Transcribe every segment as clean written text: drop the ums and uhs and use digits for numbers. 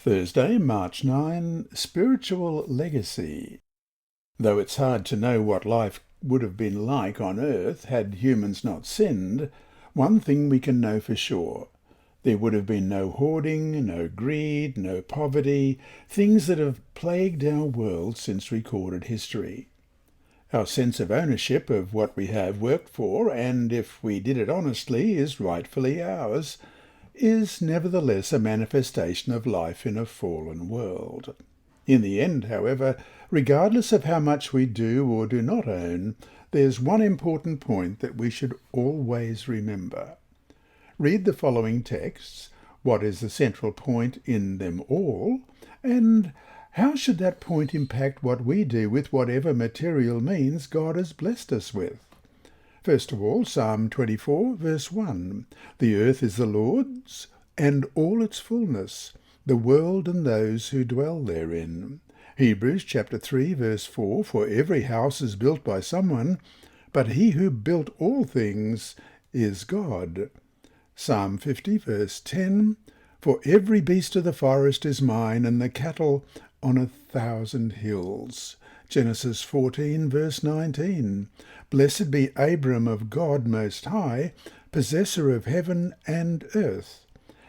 Thursday, March 9, Spiritual Legacy. Though it's hard to know what life would have been like on earth had humans not sinned, one thing we can know for sure. There would have been no hoarding, no greed, no poverty, things that have plagued our world since recorded history. Our sense of ownership of what we have worked for, and if we did it honestly, is rightfully ours, is nevertheless a manifestation of life in a fallen world. In the end, however, regardless of how much we do or do not own, there's one important point that we should always remember. Read the following texts. What is the central point in them all? And how should that point impact what we do with whatever material means God has blessed us with? First of all, Psalm 24, verse 1. The earth is the Lord's, and all its fullness, the world and those who dwell therein. Hebrews chapter 3, verse 4. For every house is built by someone, but he who built all things is God. Psalm 50, verse 10. For every beast of the forest is mine, and the cattle on 1,000 hills. Genesis 14, verse 19. Blessed be Abram of God Most High, possessor of heaven and earth.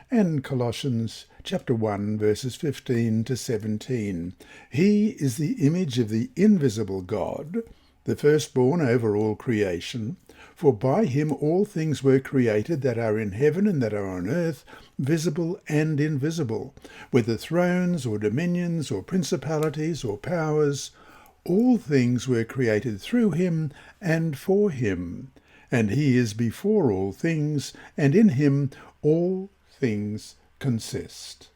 And Colossians chapter 1, verses 15 to 17. He is the image of the invisible God, the firstborn over all creation. For by him all things were created that are in heaven and that are on earth, visible and invisible, whether thrones or dominions or principalities or powers. All things were created through him and for him, and he is before all things, and in him all things consist.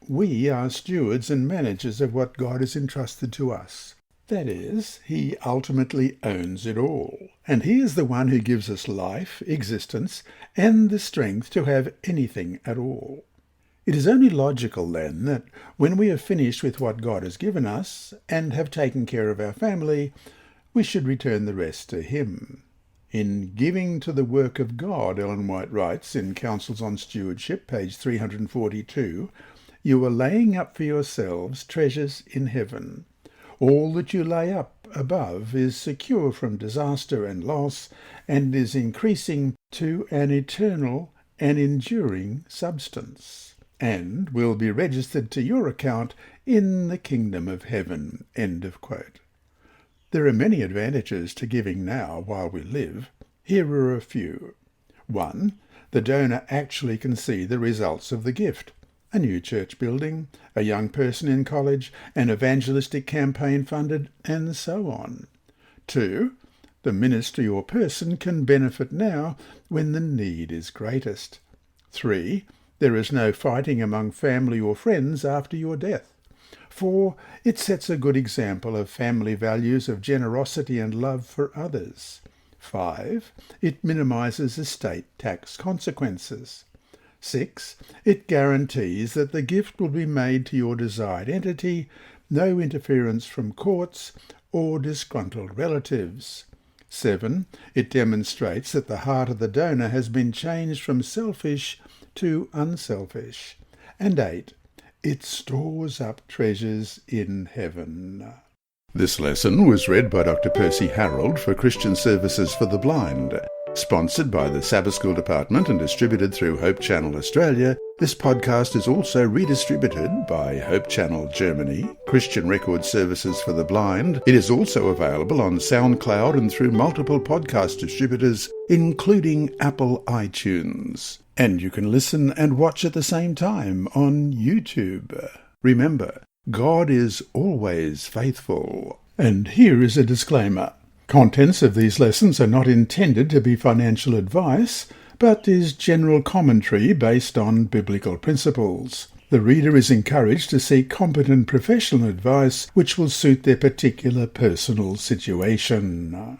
We are stewards and managers of what God has entrusted to us. That is, he ultimately owns it all, and he is the one who gives us life, existence, and the strength to have anything at all. It is only logical, then, that when we have finished with what God has given us and have taken care of our family, we should return the rest to him. In giving to the work of God, Ellen White writes in Counsels on Stewardship, page 342, you are laying up for yourselves treasures in heaven. All that you lay up above is secure from disaster and loss, and is increasing to an eternal and enduring substance, and will be registered to your account in the kingdom of heaven. End of quote. There are many advantages to giving now while we live. Here are a few. 1. The donor actually can see the results of the gift. A new church building, a young person in college, an evangelistic campaign funded, and so on. 2. The ministry or person can benefit now when the need is greatest. 3. There is no fighting among family or friends after your death. 4. It sets a good example of family values of generosity and love for others. 5. It minimizes estate tax consequences. 6. It guarantees that the gift will be made to your desired entity, no interference from courts or disgruntled relatives. 7. It demonstrates that the heart of the donor has been changed from selfish to unselfish. And 8. It stores up treasures in heaven. This lesson was read by Dr. Percy Harrold for Christian Services for the Blind. Sponsored by the Sabbath School Department and distributed through Hope Channel Australia, this podcast is also redistributed by Hope Channel Germany, Christian Record Services for the Blind. It is also available on SoundCloud and through multiple podcast distributors, including Apple iTunes. And you can listen and watch at the same time on YouTube. Remember, God is always faithful. And here is a disclaimer. Contents of these lessons are not intended to be financial advice, but is general commentary based on biblical principles. The reader is encouraged to seek competent professional advice which will suit their particular personal situation.